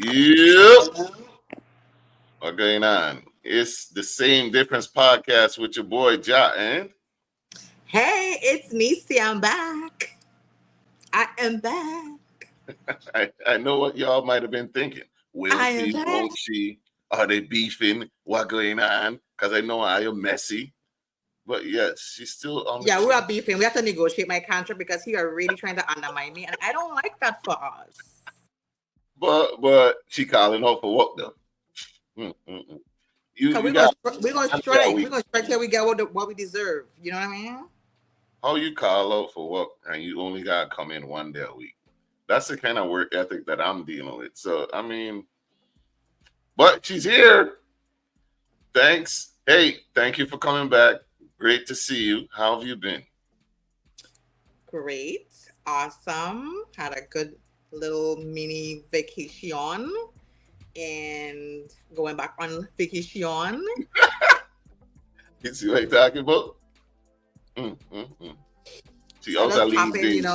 Yep. What's going on? It's the Same Difference podcast with your boy Ja, and Hey, it's Nisi. I'm back. I am back. I know what y'all might have been thinking. Will I am she? back. Won't she? Are they beefing? What going on? Because I know I am messy. But yes, she's still on the Yeah, we team. are beefing. We have to negotiate my contract because he are really trying to undermine me, and I don't like that for us. But she calling out for work though. Mm. You Cause you got we're gonna one day a strike. We're week. gonna strike till we get what we deserve. You know what I mean? How you call out for work and you only gotta come in one day a week? That's the kind of work ethic that I'm dealing with. So I mean, but she's here. Thanks. Hey, thank you for coming back. Great to see you. How have you been? Great, awesome. Had a good little mini vacation, and going back on vacation. You see what I'm talking about? Mm. She So out to just leave days.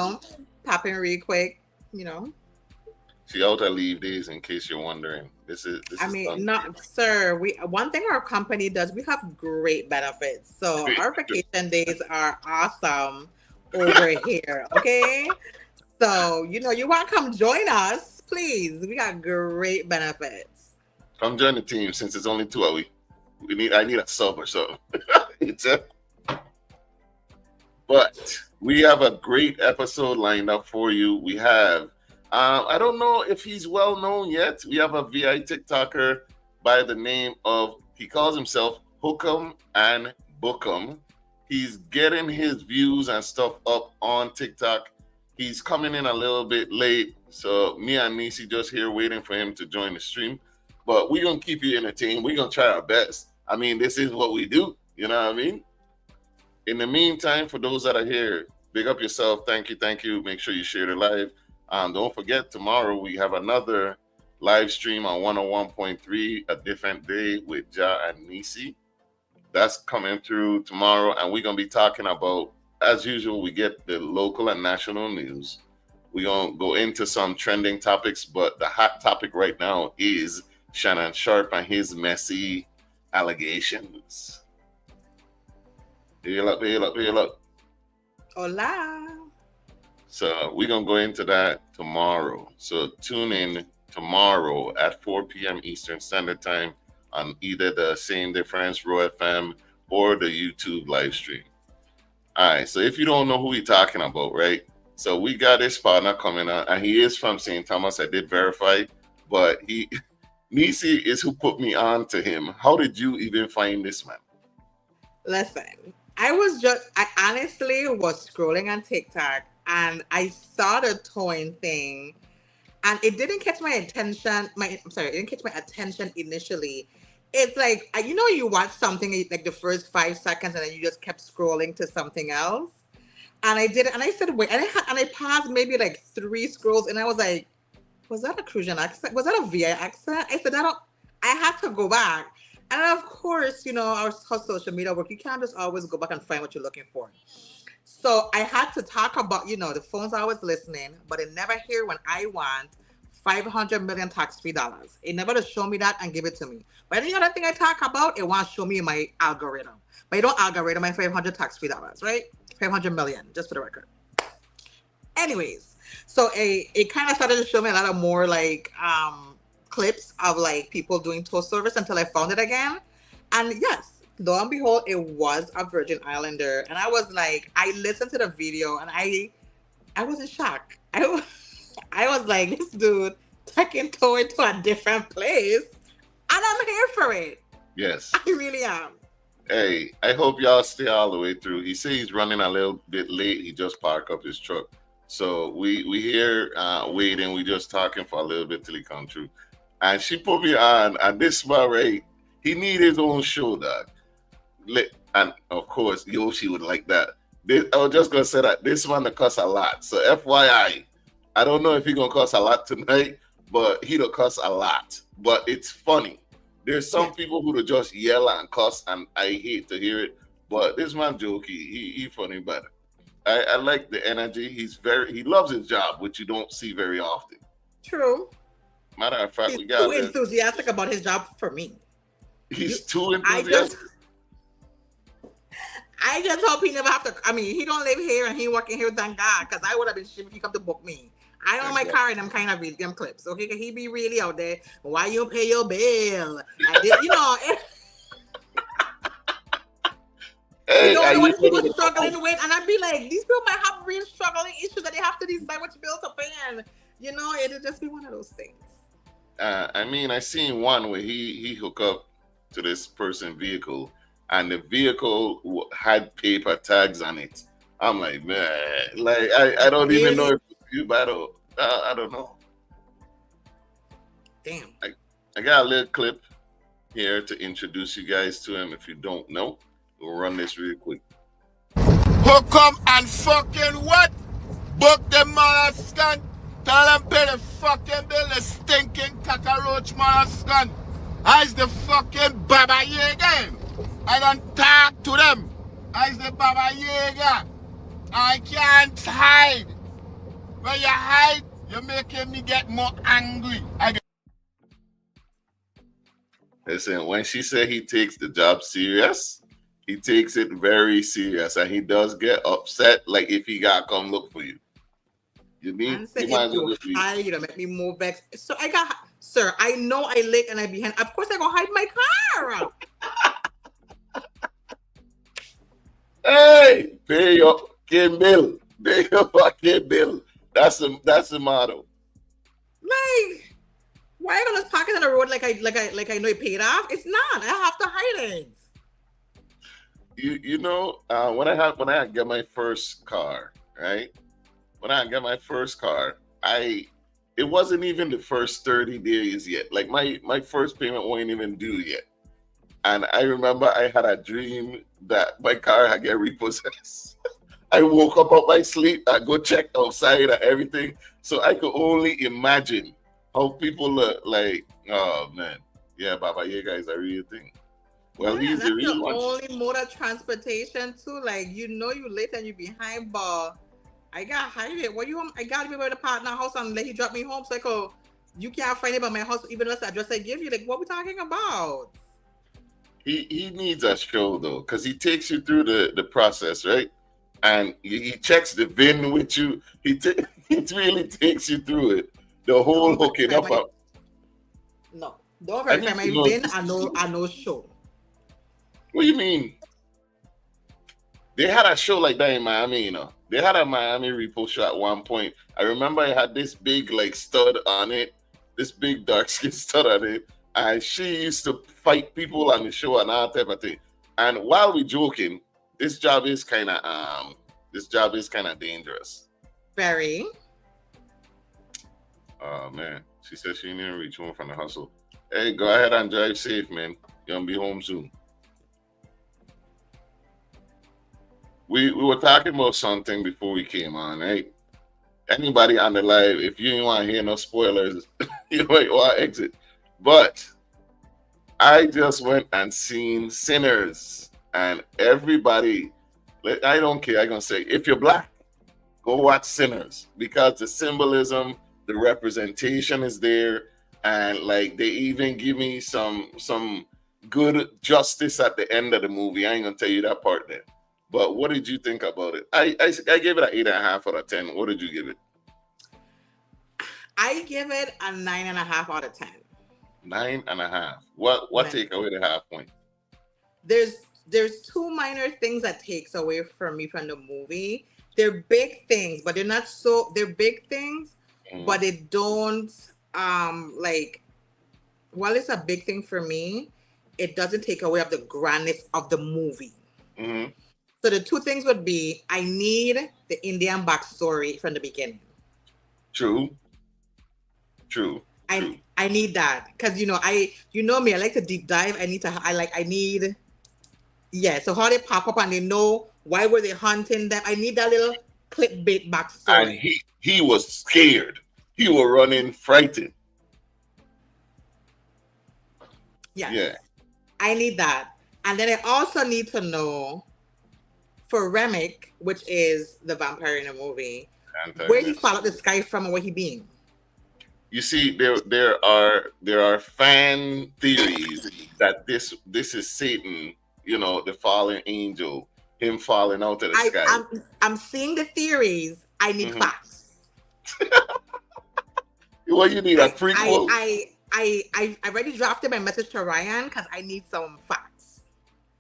pop in really quick. You know, She out to leave days in case you're wondering. This I is mean, done. not sir. We one thing our company does, we have great benefits. So our vacation days are awesome over here. Okay, so you want to come join us, please. We got great benefits. Come join the team since it's only 2 a week. I need a sub or something. It's a, but we have a great episode lined up for you. We have I don't know if he's well known yet. We have a VI TikToker by the name of, he calls himself Hookem and Bookem. He's getting his views and stuff up on TikTok. He's coming in a little bit late, so me and Nisi just here waiting for him to join the stream. But we're gonna keep you entertained. We're gonna try our best. I mean, this is what we do. You know what I mean? In the meantime, for those that are here, big up yourself. Thank you, thank you. Make sure you share the live. Don't forget, tomorrow we have another live stream on 101.3, a different day with Ja and Nisi. That's coming through tomorrow, and we're gonna be talking about, as usual, we get the local and national news. We're gonna go into some trending topics, but the hot topic right now is Shannon Sharp and his messy allegations. Heal up. Hola. So we're gonna go into that tomorrow. So tune in tomorrow at 4 p.m. Eastern Standard Time on either the Same Difference Raw FM or the YouTube live stream. All right. So if you don't know who we're talking about, right? So we got this partner coming on, and he is from St. Thomas. I did verify, but Nisi is who put me on to him. How did you even find this man? Listen, I honestly was scrolling on TikTok and I saw the towing thing and it didn't catch my attention. I'm sorry, it didn't catch my attention initially. It's like, you watch something like the first 5 seconds and then you just kept scrolling to something else. And I did it and I said, wait, and I paused maybe like three scrolls and I was like, was that a Crucian accent? Was that a VA accent? I said, I had to go back. And of course, how social media work, you can't just always go back and find what you're looking for. So I had to talk about, the phones I was listening, but it never hear when I want 500 million tax-free dollars. It never just show me that and give it to me. But any other thing I talk about, it wants to show me in my algorithm. But it don't algorithm my 500 tax-free dollars, right? 500 million, just for the record. Anyways, so it kind of started to show me a lot of more like clips of like people doing tow service until I found it again. And yes, lo and behold, it was a Virgin Islander. And I was like, I listened to the video and I was in shock. I was like, this dude taking tow into a different place. And I'm here for it. Yes. I really am. Hey, I hope y'all stay all the way through. He says he's running a little bit late. He just parked up his truck. So we here waiting. We just talking for a little bit till he come through. And she put me on, and this man, right, he need his own show, dog. And of course, Yoshi would like that. I was just gonna say that this man cuss a lot. So FYI, I don't know if he gonna cuss a lot tonight, but he don't cuss a lot. But it's funny. There's some people who just yell and cuss, and I hate to hear it. But this man jokey, he funny, but I like the energy. He loves his job, which you don't see very often. True. Matter of fact, He's we too got this. enthusiastic about his job for me. He's too I enthusiastic. just hope he never have to. I mean, he don't live here and he working here. Thank God, because I would have been shit if he come to book me. I own my car and I'm kind of read them clips. Okay, he be really out there. Why you pay your bill? I did, you know. Hey, You know I what used people to struggling with, and I'd be like, these people might have real struggling issues that they have to decide which bill to pay, and you know, it'll just be one of those things. I mean, I seen one where he hooked up to this person vehicle, and the vehicle had paper tags on it. I'm like, man, like I don't even know Really? if it's you battle. I don't know. Damn. I got a little clip here to introduce you guys to him. If you don't know, we'll run this real quick. Who come and fucking what? Book the molluscan. Tell them pay the fucking bill, the stinking cockroach molluscan. I's the fucking Baba Yaga. I don't talk to them. I's the Baba Yaga. I can't hide. When you hide, you're making me get more angry. Listen, when she said he takes the job serious, he takes it very serious, and he does get upset. Like if he got come look for you, you mean And say you might if as well you just leave. hide, you make me more vexed. So I got, sir. I know I late and I behind. Of course I gonna hide my car. Hey, pay your fucking bill. Pay your fucking bill. That's the motto. Like, why are you gonna park it on the road like I know it paid off? It's not. I have to hide it. You know when I get my first car, right? When I got my first car, it wasn't even the first 30 days yet. Like my first payment wasn't even due yet. And I remember I had a dream that my car had get repossessed. I woke up out my sleep, I go check outside and everything. So I could only imagine how people look like, oh man, yeah, Baba Yaga is a real thing. Well, Yeah, he's the that's real the one. only mode of transportation too. Like you know you late and you behind, but I got hide it. What you want? I gotta be by the partner house and let you drop me home. So I go, you can't find it by my house, even though that's the address I give you. Like what we talking about? He needs a show though, because he takes you through the process, right? And he checks the VIN with you. He really takes you through it. The whole Don't hooking verify up. my no. Don't I verify need my to know. VIN. I know show. What do you mean? They had a show like that in Miami, you know. They had a Miami repo show at one point. I remember it had this big like stud on it, this big dark skin stud on it, and she used to fight people on the show and all type of thing. And while we joking, this job is kind of dangerous. Very. Oh man, she said she didn't reach home from the hustle. Hey, go ahead and drive safe, man. You're gonna be home soon. We were talking about something before we came on, right? Anybody on the live, if you didn't want to hear no spoilers, you might want to exit. But I just went and seen Sinners, and everybody, I don't care. I'm gonna say, if you're black, go watch Sinners because the symbolism, the representation is there, and like they even give me some good justice at the end of the movie. I ain't gonna tell you that part there. But what did you think about it? I gave it an 8.5 out of 10. What did you give it? I give it a 9.5 out of 10. 9.5. What take away the half point? There's two minor things that takes away from me from the movie. They're big things, but they're big things, but they don't like while it's a big thing for me, it doesn't take away of the grandness of the movie. Mm-hmm. So the two things would be I need the Indian backstory from the beginning. True. I need that because you know me. I like to deep dive. I need. Yeah. So how they pop up and they know why were they hunting them? I need that little clickbait backstory. And he was scared. He was running frightened. Yes. Yeah. I need that, and then I also need to know for Remick, which is the vampire in the movie, where he followed this guy from and where he been. you see, there are fan theories that this is Satan, the fallen angel, him falling out of the I sky. I'm seeing the theories. I need Hmm. facts. What you need, a I prequel? I already drafted my message to Ryan because I need some facts.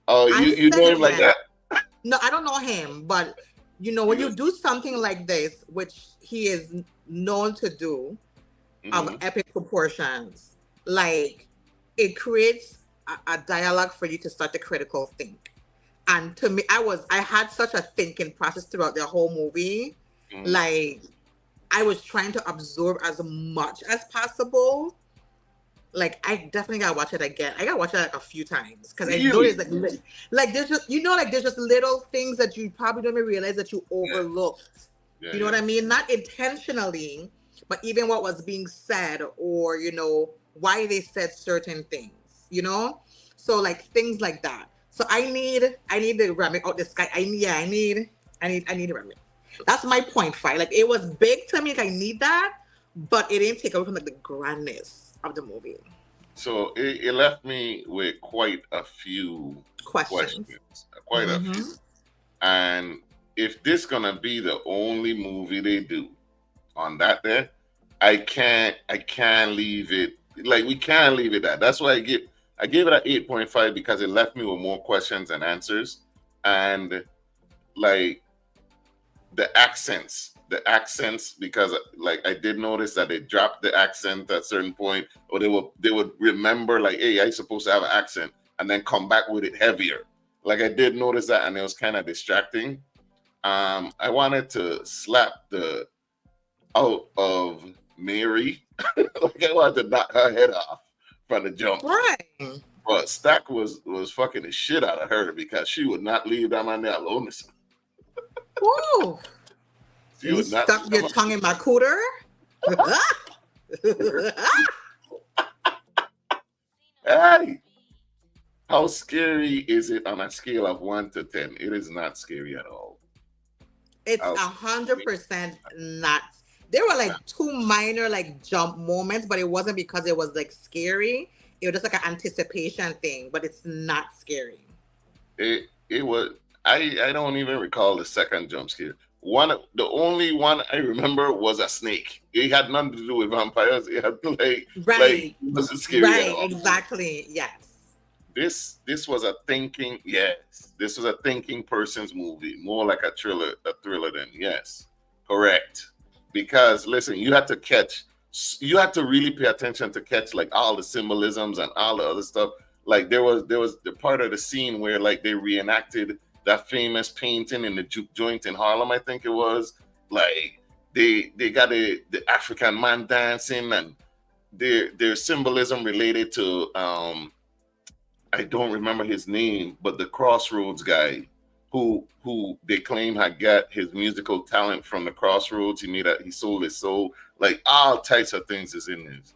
Oh, I you said know it, him like man. that? No, I don't know him, but when you do something like this, which he is known to do, of Hmm. epic proportions, like it creates a dialogue for you to start to critical think. And to me, I had such a thinking process throughout the whole movie. Hmm. Like I was trying to absorb as much as possible. Like I definitely gotta watch it again. I gotta watch it like a few times because I noticed Really? like there's just like there's just little things that you probably don't even realize that you Yeah, overlooked. yeah, You know what yeah. I mean? Not intentionally, but even what was being said or why they said certain things. You know, so like things like that. So I need the ramen out the sky. I need the ramen. That's my point. Fight. Like it was big to me. Like I need that, but it didn't take away from like the grandness of the movie. So it left me with quite a few Questions. questions, quite a few. Mm-hmm. And if this gonna be the only movie they do on that day, I can't leave it, like, we can't leave it that. That's why I gave it an 8.5 because it left me with more questions than answers. And like the accents, because like I did notice that they dropped the accent at a certain point, or they would remember, like, hey, I supposed to have an accent, and then come back with it heavier. Like I did notice that, and it was kind of distracting. I wanted to slap the out of Mary. Like I wanted to knock her head off from the jump. Right. But Stack was fucking the shit out of her because she would not leave that man there alone. Woo. She You would not leave stuck that your tongue in my cooter. man. Hey, how scary is it on a scale of 1 to 10? It is not scary at all. It's How scary? 100% not. There were like two minor like jump moments, but it wasn't because it was like scary. It was just like an anticipation thing, but it's not scary. It was. I don't even recall the second jump scare. The only one I remember was a snake. It had nothing to do with vampires. It had like Right. it wasn't scary at Right. all. Exactly. Yes. This was a thinking, yes. This was a thinking person's movie, more like a thriller than, yes. Correct. Because listen, you had to really pay attention to catch like all the symbolisms and all the other stuff. Like there was the part of the scene where like they reenacted that famous painting in the juke joint in Harlem, I think it was. Like they got the African man dancing, and their symbolism related to I don't remember his name, but the Crossroads guy who they claim had got his musical talent from the Crossroads. He sold his soul. Like all types of things is in this.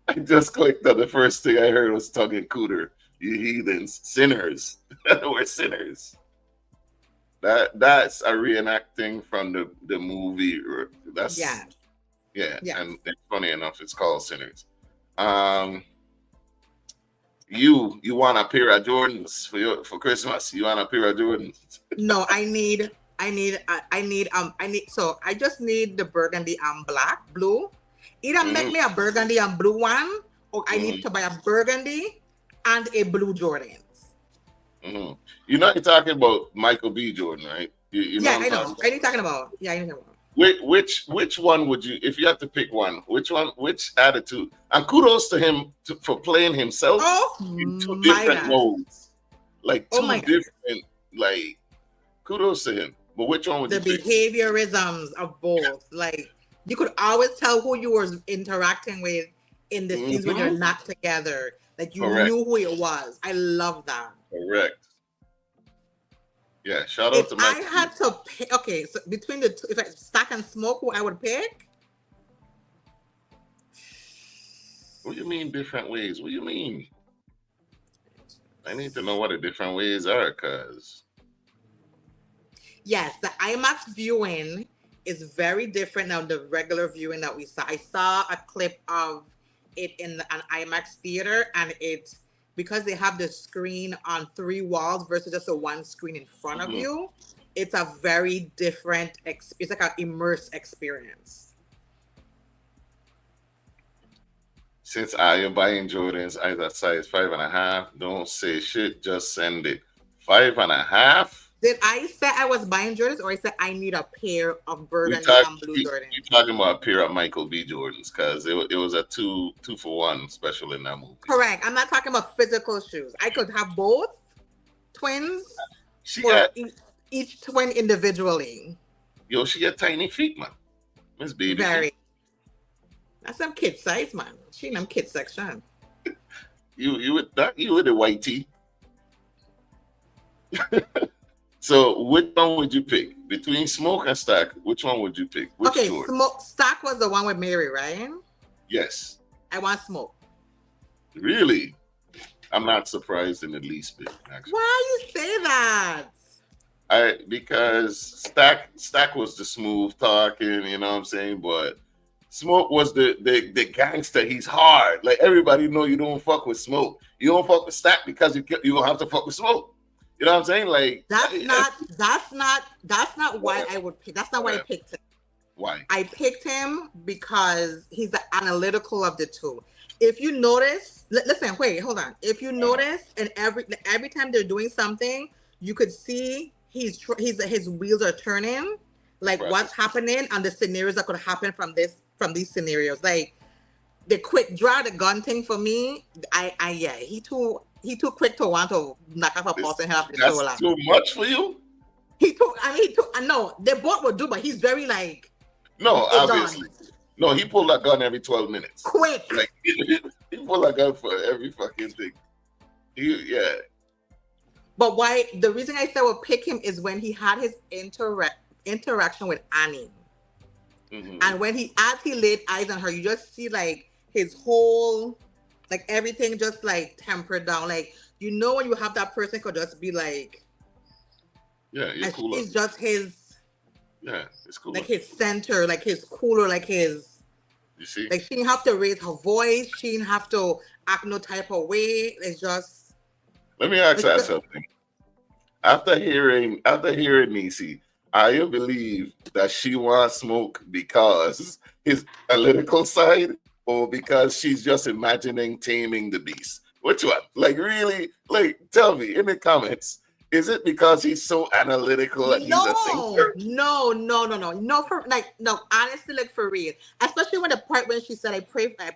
I just clicked on the first thing I heard was tongue and cooter. You heathens, sinners. We're sinners. That's a reenacting from the movie. That's Yeah. yeah, Yeah. and funny enough, it's called Sinners. Um, you want a pair of Jordans for Christmas? You want a pair of Jordans? No, so I just need the burgundy and blue. Either make Hmm. me a burgundy and blue one, or I need Hmm. to buy a burgundy and a blue Jordans. Hmm. You know you're talking about Michael B. Jordan, right? You know Yeah, what I'm I talking know. about. I need talking about. Yeah, I need talking about. Which one would you, if you had to pick one? Which attitude? And kudos to him for playing himself Oh in two my different god. modes, like Oh two my god. different, like, kudos to him. But which one would The you pick? behaviorisms of both. Like you could always tell who you were interacting with in the scenes when you're Hmm. not together. Like you Correct. knew who it was. I love that. Correct. Yeah. Shout out If to I Michael B. had to pick, okay, so between the two, if I stack and smoke, who I would pick? What do you mean different ways? What do you mean? I need to know what the different ways are, cause Yes, the IMAX viewing is very different than the regular viewing that we saw. I saw a clip of it in an IMAX theater, and it because they have the screen on three walls versus just a one screen in front of Mhm. you. It's a very different. It's like an immersive experience. Since I am buying Jordans, I that size 5.5. Don't say shit, just send it. 5.5. Did I say I was buying Jordans, or I said I need a pair of We burgundy talk. and blue We Jordans? talking about a pair of Michael B. Jordans because it was a two for one special in that movie. Correct. I'm not talking about physical shoes. I could have both twins She or got each twin individually. she got tiny feet, man. Miss Baby Very. feet. That's some kid size, man. She in them kid section. You with that? You with the white tee. So which one would you pick between Smoke and Stack? Which one would you pick? Which Okay, Jordan? Stack was the one with Mary, right? Yes. I want Smoke. Really? I'm not surprised in the least bit. Actually, Why you say that? because Stack was the smooth talking, you know what I'm saying, but Smoke was the gangster. He's hard. Like everybody know you don't fuck with Smoke. You don't fuck with Stack because you don't have to fuck with Smoke. You know what I'm saying? Like That's not why I would pick. That's not why I picked him. Why? I picked him because he's the analytical of the two. If you notice, listen, wait, hold on. If you notice, and every time they're doing something, you could see his wheels are turning, like Right. what's happening and the scenarios that could happen from these scenarios. Like the quick draw the gun thing for me, yeah, he too quick to want to knock off a person half the show. That's too much for you? I know they both would do, but he's very like No, it's obviously. done. No, he pulled that gun every 12 minutes. Quick. Like he pulled that gun for every fucking thing. Yeah. But why the reason I said I would pick him is when he had his interaction with Annie. Mhm. And when as he laid eyes on her, you just see like his whole, like everything just like tempered down. Like, you know, when you have that person could just be like, Yeah, you're cooler. it's just Yeah, it's cool. like his center, like his cooler, like his, You see? like she didn't have to raise her voice. She didn't have to act no type of way. It's just. Let me ask her something. After hearing Nisi, I believe that she wants Smoke because his analytical side, or because she's just imagining taming the beast. Which one? Like really? Like tell me in the comments. Is it because he's so analytical and he's a thinker? No. No, honestly, like for real. Especially when the part when she said,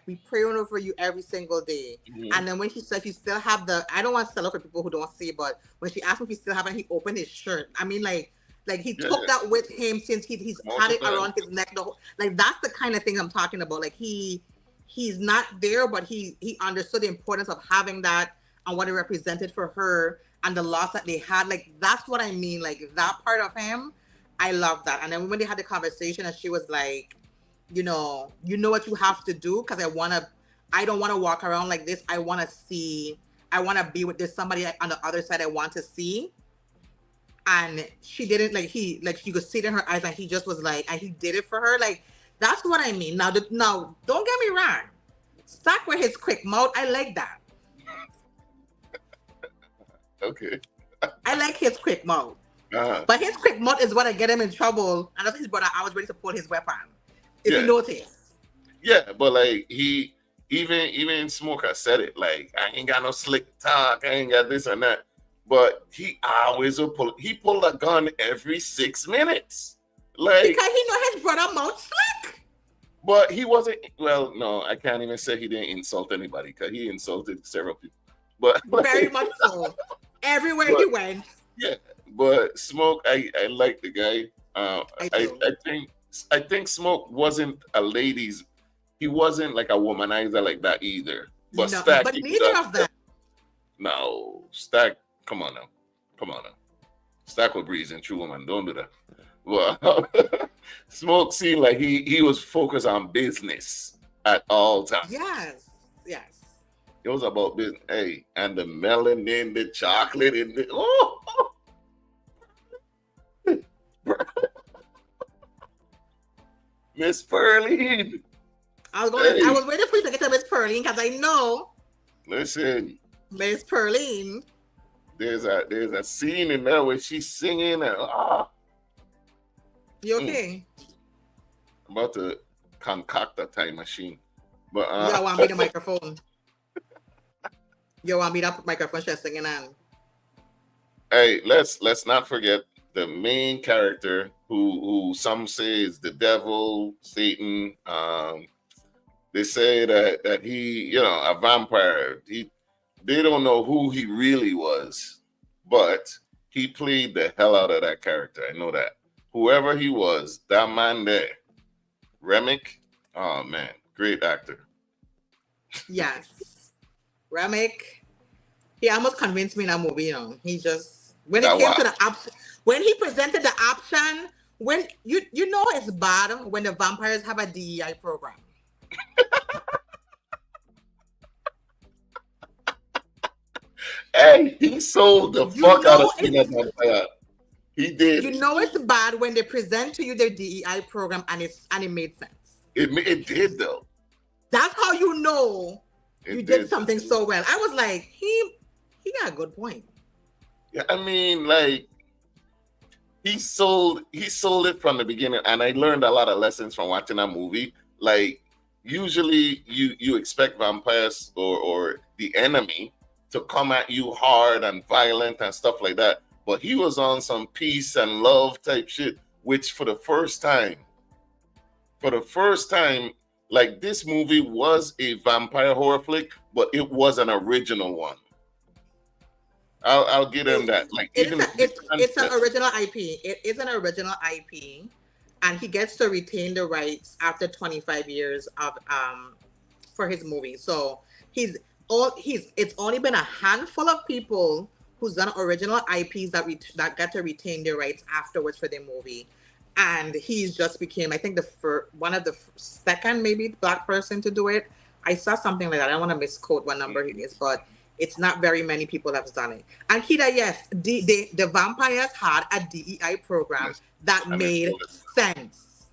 we pray over you every single day. Mhm. And then when she said you still have I don't want to sell it for people who don't see, but when she asked him if he still have it, he opened his shirt. I mean, like he took that with him since he's had it around his neck. Like that's the kind of thing I'm talking about. Like he's not there, but he understood the importance of having that and what it represented for her. And the loss that they had, like that's what I mean. Like that part of him, I love that. And then when they had the conversation, and she was like, you know what you have to do because I don't want to walk around like this. I want to be with this somebody on the other side I want to see. And she didn't you could see it in her eyes, and he just was like, and he did it for her. Like that's what I mean. Now, don't get me wrong. Stuck with his quick mouth, I like that. Okay. I like his quick mouth. Uh-huh. But his quick mouth is what I get him in trouble. And that's his brother. I was ready to pull his weapon. If you notice. Yeah, but like he even Smoker said it. Like I ain't got no slick talk. I ain't got this and that. But he always will pulled a gun every 6 minutes. Like because he know his brother mouth slick. But he wasn't. Well, no, I can't even say he didn't insult anybody because he insulted several people. But very much so. Everywhere he went. Yeah, but Smoke, I like the guy. I think Smoke wasn't a ladies. He wasn't like a womanizer like that either. But No, Stack, but neither of them. No, Stack. Come on now. Stack will breeze and true woman. Don't do that. Well, Smoke seemed like he was focused on business at all times. Yes. It was about business. Hey, and the melon in the chocolate in the Miss Pearline. I Hey, was waiting for you to get to Miss Pearline because I know listen. Miss Pearline. There's a scene in there where she's singing and You mm, okay? I'm about to concoct a time machine. But You want me the microphone? You want me that microphone she's singing on? hey, let's not forget the main character who some say is the devil, Satan. They say that he, a vampire. They don't know who he really was, but he played the hell out of that character. I know that. Whoever he was, that man there, Remick, oh man, great actor. Yes. Remick, he almost convinced me in that movie, He just when it That came wow. to the option, when he presented the option, when you know it's bad when the vampires have a DEI program. Hey, he sold the You fuck out of know seeing that vampire. He did. you know it's bad when they present to you their DEI program and it made sense. It did though. That's how you know It you did did. something so well. I was like, he got a good point. Yeah, I mean, like he sold it from the beginning, and I learned a lot of lessons from watching that movie. Like usually you expect vampires or the enemy to come at you hard and violent and stuff like that, but he was on some peace and love type shit, which for the first time, like this movie was a vampire horror flick, but it was an original one. I'll give him that. Like even It's an original IP. It is an original IP, and he gets to retain the rights after 25 years of for his movie. So it's only been a handful of people who's done original IPs that got to retain their rights afterwards for their movie, and he's just became, I think, one of the second maybe black person to do it. I saw something like that. I don't want to misquote what number it is, but it's not very many people have done it. And Kita, yes, the vampires had a DEI program that made sense.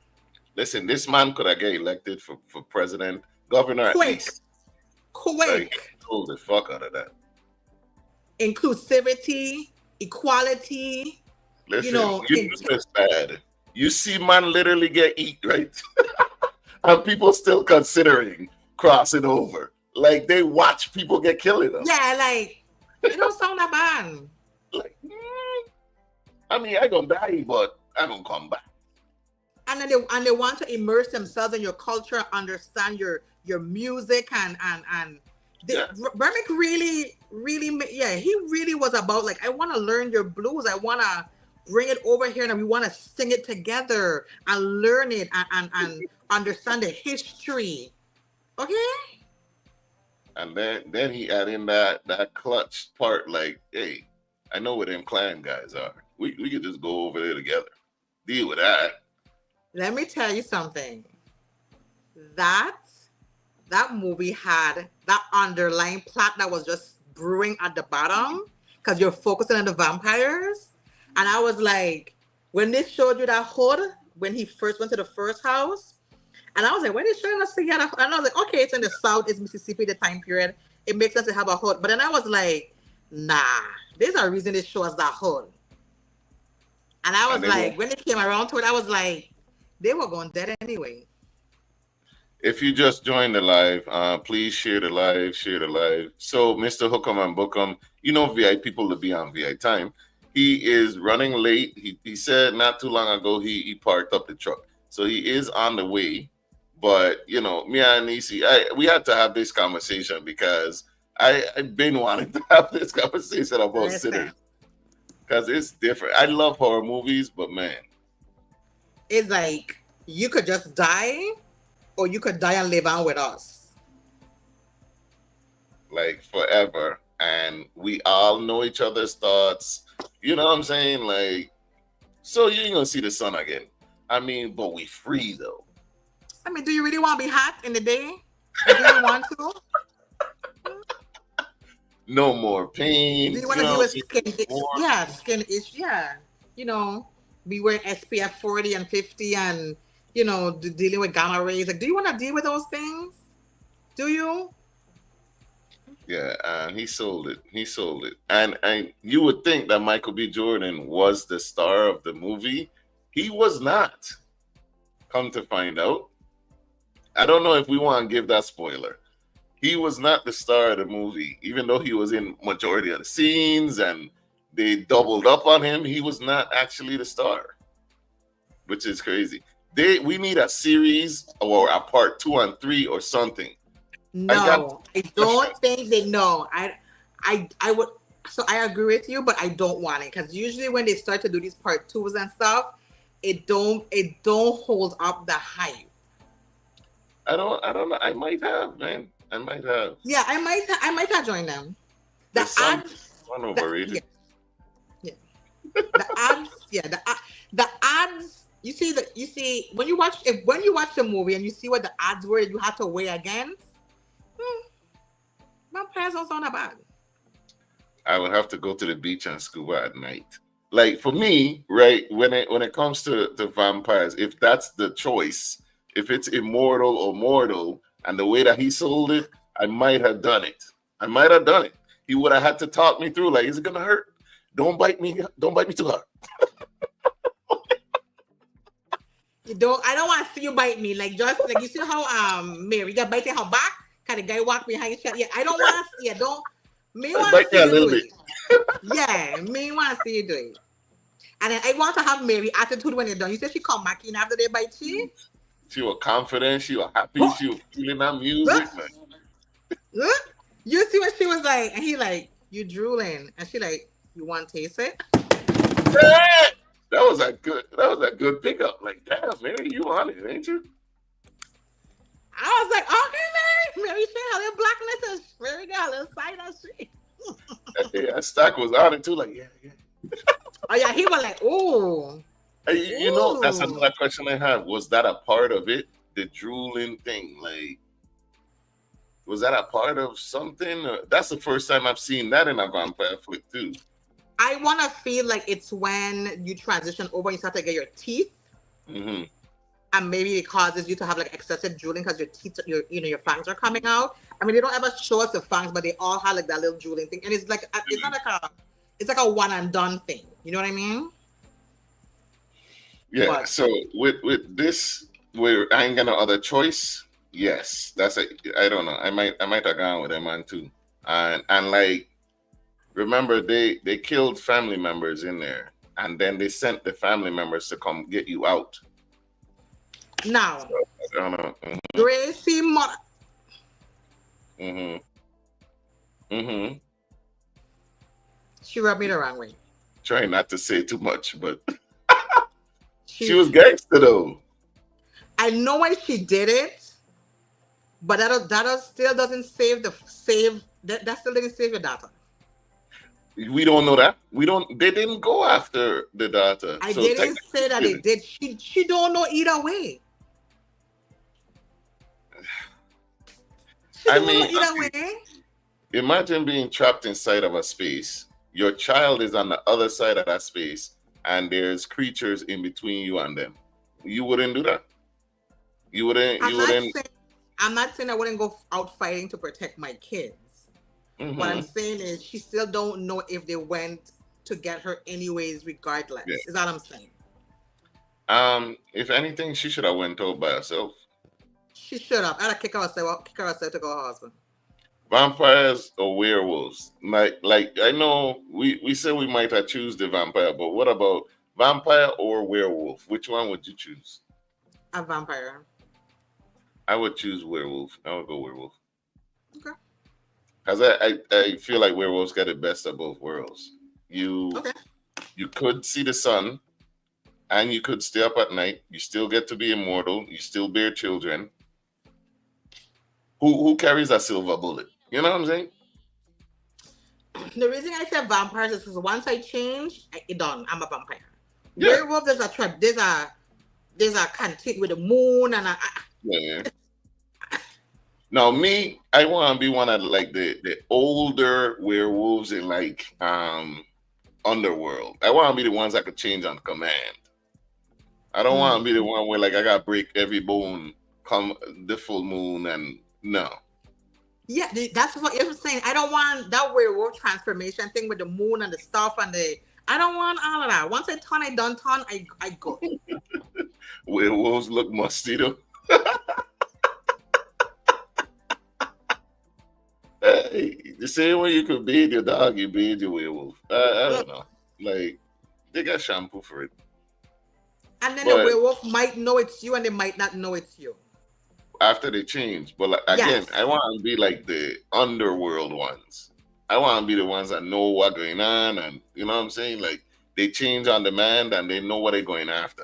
Listen, this man could have get elected for president, governor at least. Quick. He told the fuck out of that. Inclusivity, equality. Listen, you know it's bad. You see man literally get eat, right? And people still considering crossing over. Like they watch people get killed in them. Yeah, like it don't sound that bad. Like, I mean, I gonna die, but I gonna come back. And then they want to immerse themselves in your culture, understand your music and Remick really, he really was about like, I want to learn your blues. I want to bring it over here and we want to sing it together and learn it and understand the history. Okay. And then he add in that clutch part, like, hey, I know where them clan guys are. We could just go over there together. Deal with that. Let me tell you something. That movie had that underlying plot that was just brewing at the bottom because you're focusing on the vampires. And I was like, when they showed you that hood, when he first went to the first house, and I was like, why are they showing us together? And I was like, okay, it's in the South, it's Mississippi, the time period. It makes sense to have a hood. But then I was like, nah, there's a reason they show us that hood. And I was like, when it came around to it, I was like, they were going dead anyway. If you just joined the live, please share the live. So, Mr. Hookem and Bookem, VI people to be on VI time. He is running late. He said not too long ago he parked up the truck. So he is on the way. But, me and Nisi, we had to have this conversation because I've been wanting to have this conversation about Sinners. Because it's different. I love horror movies, but man. It's like, you could just die or you could die and live on with us. Like forever. And we all know each other's thoughts. You know what I'm saying? Like, so you ain't gonna see the sun again. I mean, but we free though. I mean, do you really want to be hot in the day? Do you want to? No more pain. Do you want to do a skin itch? Yeah, skin itch. Yeah. We wear SPF 40 and 50 and, dealing with gamma rays. Like, do you want to deal with those things? Do you? Yeah, and he sold it. He sold it. And you would think that Michael B. Jordan was the star of the movie. He was not. Come to find out. I don't know if we want to give that spoiler. He was not the star of the movie, even though he was in majority of the scenes and they doubled up on him. He was not actually the star, which is crazy. We need a series or a part 2 and 3 or something. No, I don't think they know. I would. So I agree with you, but I don't want it because usually when they start to do these part 2s and stuff, it don't hold up the hype. I don't know. I might have, man. I might have. Yeah, I might have joined them. The ads. Overrated. Yeah. The ads. Yeah. The ads. You see when you watch the movie and you see what the ads were, you have to weigh against. Vampires don't sound that bad. I would have to go to the beach and scuba at night. Like for me, right? When it comes to vampires, if that's the choice, if it's immortal or mortal, and the way that he sold it, I might have done it. He would have had to talk me through. Like, is it gonna hurt? Don't bite me. Don't bite me too hard. I don't want to see you bite me. Like just like you see how Mary got biting her back. Kind of guy walk behind his shot. Yeah, I don't want to see it. Don't me want to see you do it. Yeah, me want to see you do it. And then I want to have Mary attitude when you're done. You said she come back in after they bite you. She was confident. She was happy. She was feeling that music. Look, you see what she was like, and he like, you drooling, and she like, you want to taste it? That was a good pickup. Like, damn, Mary, you on it, ain't you? I was like, okay, Mary showing her little blackness and Mary got a little side of shit. Yeah, Stack was on it too. Like, yeah. Oh yeah, he was like, ooh. You know, that's another question I have. Was that a part of it? The drooling thing, like, was that a part of something? That's the first time I've seen that in a vampire flick too. I want to feel like it's when you transition over and you start to get your teeth. Mm-hmm. And maybe it causes you to have like excessive drooling because your teeth, your fangs are coming out. I mean, they don't ever show us the fangs, but they all have like that little drooling thing. And it's like, it's not like it's like a one and done thing. You know what I mean? Yeah. But, so with this, where I ain't got no other choice. Yes, I don't know. I might have gone with that man too. And like, remember they killed family members in there, and then they sent the family members to come get you out. Now, so, I don't know. Mm-hmm. Gracie she rubbed me the wrong way. Try not to say too much, but she was gangster though. I know why she did it, but that still doesn't that still didn't save your daughter. We don't know that. They didn't go after the daughter. I didn't say that they did. She don't know either way. Imagine being trapped inside of a space. Your child is on the other side of that space, and there's creatures in between you and them. You wouldn't do that. You wouldn't. I'm not saying I wouldn't go out fighting to protect my kids. Mm-hmm. What I'm saying is she still don't know if they went to get her anyways, regardless. Yeah. Is that what I'm saying? If anything, she should have went out by herself. She should have. I'd kick her herself to go her husband. Vampires or werewolves? Like I know we said we might have choose the vampire, but what about vampire or werewolf? Which one would you choose? A vampire. I would choose werewolf. I would go werewolf. Okay. Because I feel like werewolves get the best of both worlds. You could see the sun, and you could stay up at night. You still get to be immortal. You still bear children. Who carries a silver bullet? You know what I'm saying? The reason I said vampires is because once I change, it's done. I'm a vampire. Yeah. Werewolf, there's a content with the moon and yeah. Now me, I want to be one of like the older werewolves in like Underworld. I want to be the ones that could change on command. I don't want to be the Mm. one where like I got to break every bone come the full moon and no. Yeah, that's what you're saying. I don't want that werewolf transformation thing with the moon and the stuff and the. I don't want all of that. Once I turn, I done turn. I good. Werewolves look musty though. The same way you could bathe your dog, you bathe your werewolf. I don't know. Like they got shampoo for it, And then the but werewolf might know it's you, and they might not know it's you. after they change. But like, again, I Yes. want to be like the underworld ones. I want to be the ones that know what's going on, and you know what I'm saying. Like they change on demand, and they know what they're going after.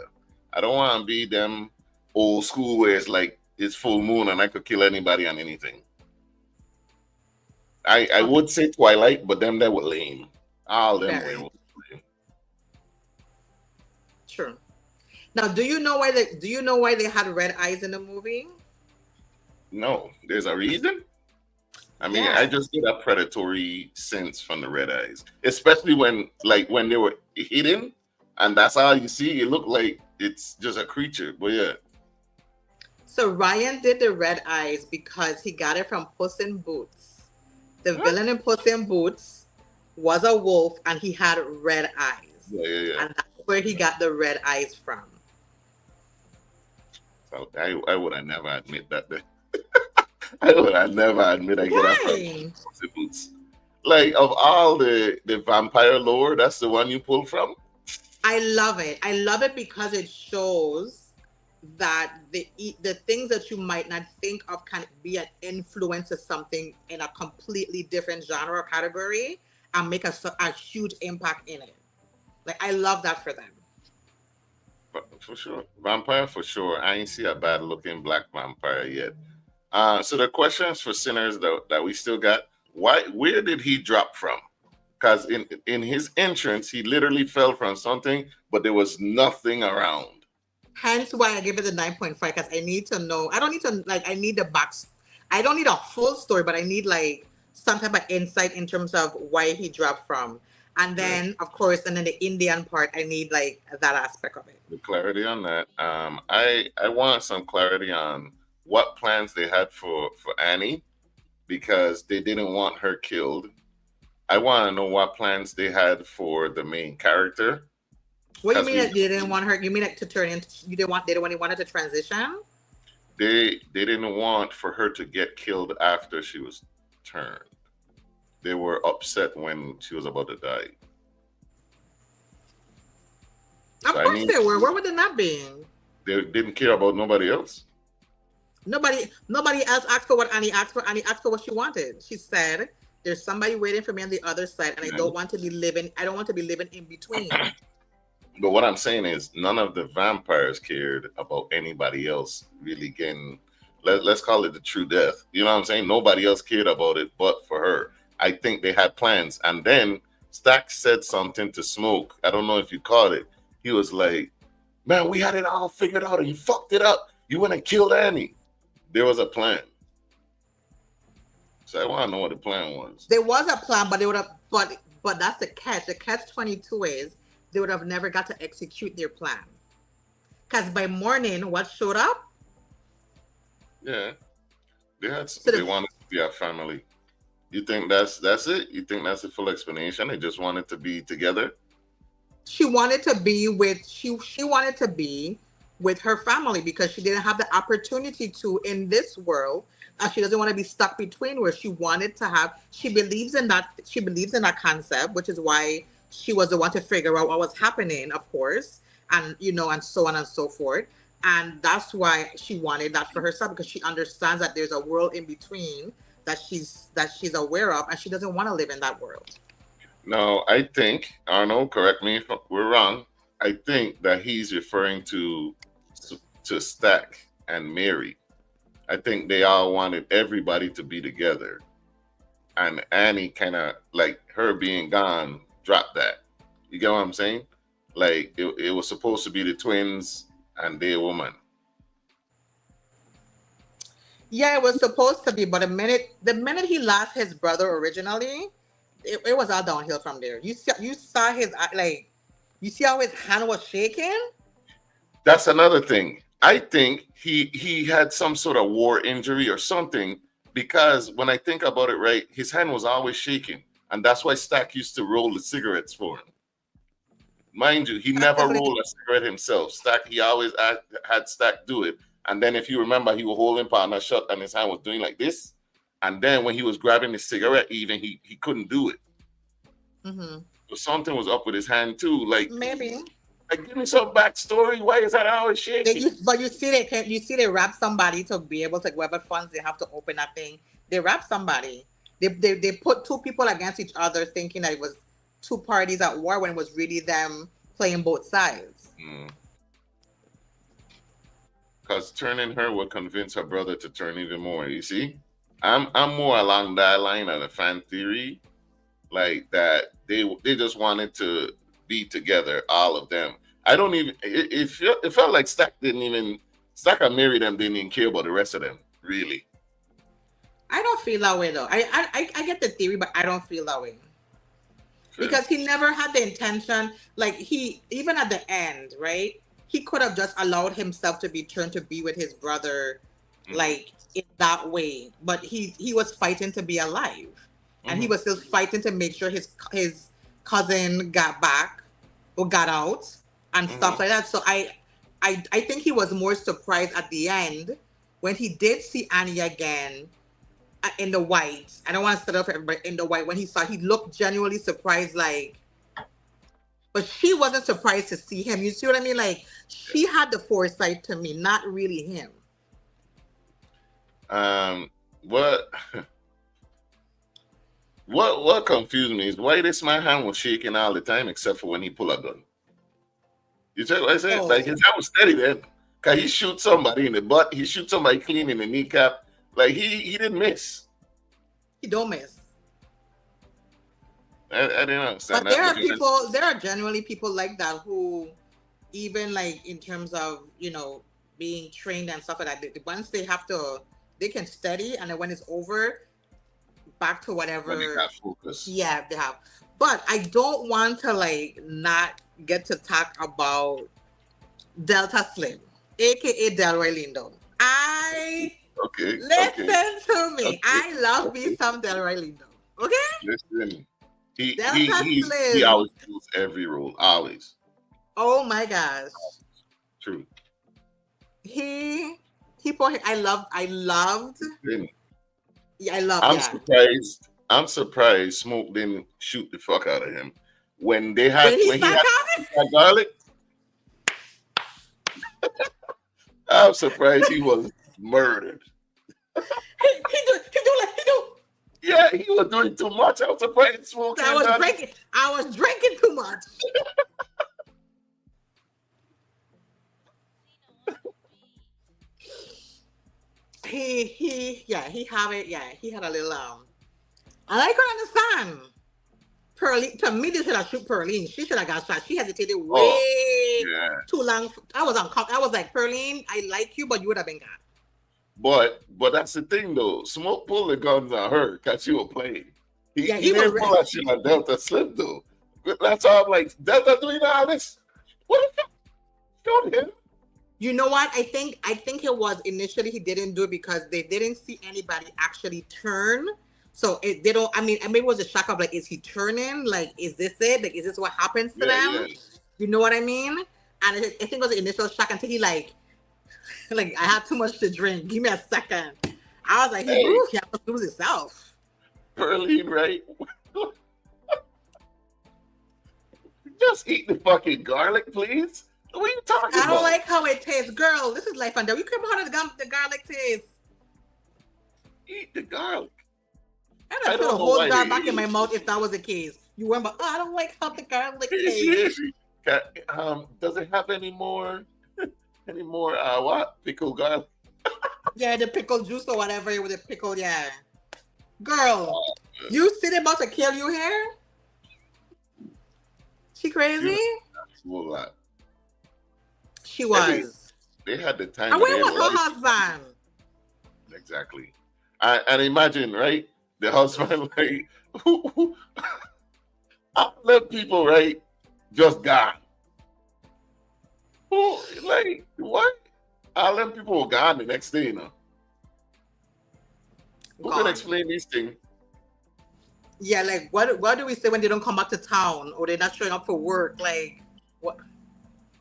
I don't want to be them old school where it's like it's full moon and I could kill anybody and anything. I Okay. would say Twilight, but them that were lame. All them Very werewolves were lame. true. Now, do you know why they had red eyes in the movie? No, there's a reason. I mean, I Yes. just get a predatory sense from the red eyes, especially when they were hidden, and that's all you see. It looked like it's just a creature, but yeah, So Ryan did the red eyes because he got it from Puss in Boots. The huh? villain in Puss in Boots was a wolf and he had red eyes. Yeah, yeah, yeah. And that's where he got the red eyes from. So I would have never admit that. I would have never admit I get that from Why? Boots. Like of all the vampire lore, that's the one you pull from. I love it. I love it because it shows that the things that you might not think of can be an influence of something in a completely different genre or category and make a huge impact in it. Like I love that for them. For sure, vampire for sure. I ain't see a bad looking black vampire yet. So the questions for sinners that we still got. Where did he drop from? Because in his entrance, he literally fell from something, but there was nothing around. Hence why I give it a 9.5 because I need to know. I don't need to like. I need the box. I don't need a full story, but I need like some type of insight in terms of why he dropped from. And Yeah, then, of course, and then the Indian part, I need like that aspect of it. the clarity on that. I want some clarity on what plans they had for Annie because they didn't want her killed. I want to know what plans they had for the main character What you because mean that they didn't want her? You mean like to turn into? You didn't want? They didn't want wanted to transition? they didn't want for her to get killed after she was turned. They were upset when she was about to die. Of So I course need they were. Where would they not be? they didn't care about nobody else. Nobody else asked for what Annie asked for. Annie asked for what she wanted. She said, "There's somebody waiting for me on the other side, and I Yeah. don't want to be living. I don't want to be living in between." But what I'm saying is none of the vampires cared about anybody else really getting let's call it the true death. You know what I'm saying? Nobody else cared about it but for her. I think they had plans. And then Stack said something to Smoke. I don't know if you caught it. He was like, man, we had it all figured out and you fucked it up. You went and killed Annie. There was a plan. So I want to know what the plan was. There was a plan, but they would have. But that's the catch. The catch 22 is they would have never got to execute their plan. Because by morning, what showed up? Yeah. So They the wanted to be a family. You think that's it? You think that's the full explanation? They just wanted to be together? she wanted to be with her family because she didn't have the opportunity to in this world. She doesn't want to be stuck between where she wanted to have. She believes in that concept, which is why she was the one to figure out what was happening, of course, and and so on and so forth. And that's why she wanted that for herself because she understands that there's a world in between that she's aware of, and she doesn't want to live in that world. No, I think Arnold. Correct me if we're wrong. I think that he's referring to Stack and Mary. I think they all wanted everybody to be together, and Annie kind of like her being gone dropped that. You get what I'm saying? Like it was supposed to be the twins and their woman. Yeah, it was supposed to be, but the minute he lost his brother originally, it was all downhill from there. You saw his like, you see how his hand was shaking. That's another thing. I think he had some sort of war injury or something, because when I think about it, right, his hand was always shaking, and that's why Stack used to roll the cigarettes for him. Mind you, he never Possibly. rolled a cigarette himself. Stack, he always had Stack do it, and then if you remember, he was holding partner shut, and his hand was doing like this, and then when he was grabbing the cigarette, even he couldn't do it. Mm-hmm. So something was up with his hand too. Maybe. Like, give me some backstory. Why is that always shaking? But you see, they wrap somebody to be able to whatever funds they have to open that thing. They wrap somebody. They put two people against each other, thinking that it was two parties at war when it was really them playing both sides. Because turning her would convince her brother to turn even more. You see, I'm more along that line of the fan theory, like that they just wanted to be together, all of them. I don't even. It felt like Stack and Mary them didn't even care about the rest of them, really. I don't feel that way though. I get the theory, but I don't feel that way. Fair. Because he never had the intention, like he, even at the end, right? He could have just allowed himself to be turned to be with his brother, like in that way. But he was fighting to be alive, and he was still fighting to make sure his cousin got back or got out and stuff like that. So I think he was more surprised at the end when he did see Annie again in the white. I don't want to set up for everybody in the white. When he looked genuinely surprised, like, but she wasn't surprised to see him. You see what I mean? Like, she had the foresight to me, not really him. What confused me is why this my hand was shaking all the time except for when he pulled a gun. You check what I said? Oh. Like, his hand was steady then. Cause he shoot somebody in the butt, he shoot somebody clean in the kneecap. Like he didn't miss. He don't miss. I didn't understand But that. there are genuinely people like that who, even like in terms of, being trained and stuff like that, once they can study, and then when it's over, back to whatever. When they got focus. Yeah, they have. But I don't want to like not get to talk about Delta Slim, aka Delroy Lindo. Okay. Listen to me. Okay. I love me some Delroy Lindo. Okay? Listen. He Slim. always does every role. Always. Oh my gosh. True. I loved. Really? Yeah, I love. I'm surprised Smoke didn't shoot the fuck out of him when he had garlic. I'm surprised he was murdered. He do. Yeah, he was doing too much. I was surprised Smoke. I was drinking too much. He had a little and I could understand. Pearline, to me, they should have shoot Pearline. She should have got shot. She hesitated way too long. I was uncomfortable. I was like, Pearline, I like you, but you would have been got. But that's the thing though. Smoke pulled the guns on her because she was playing. He didn't pull that shit on Delta Slim though. That's all I'm like, Delta doing all this. What the fuck? Showed him. You know what? I think it was initially he didn't do it because they didn't see anybody actually turn. So they don't. I mean, maybe it was a shock of like, is he turning? Like, is this it? Like, is this what happens to them? Yeah. You know what I mean? And I think it was the initial shock until he like I had too much to drink. Give me a second. I was like, he has to lose himself. Pearline, right? Just eat the fucking garlic, please. What are you talking about? I don't like how it tastes. Girl, this is life and death. You care about how the garlic tastes. Eat the garlic. I put a whole jar back in my mouth if that was the case. You went, but I don't like how the garlic tastes. Does it have any more what? Pickled garlic? Yeah, the pickled juice or whatever with the pickled, yeah. Girl, you see them about to kill you here? She crazy? She was. They had the time. And where was her husband? Exactly. And imagine, right? The husband, like, let people, right, just gone. Who, like, what? All them people were gone the next day, you know. Who can Gone. explain these things? Yeah, like what do we say when they don't come back to town or they're not showing up for work? Like what?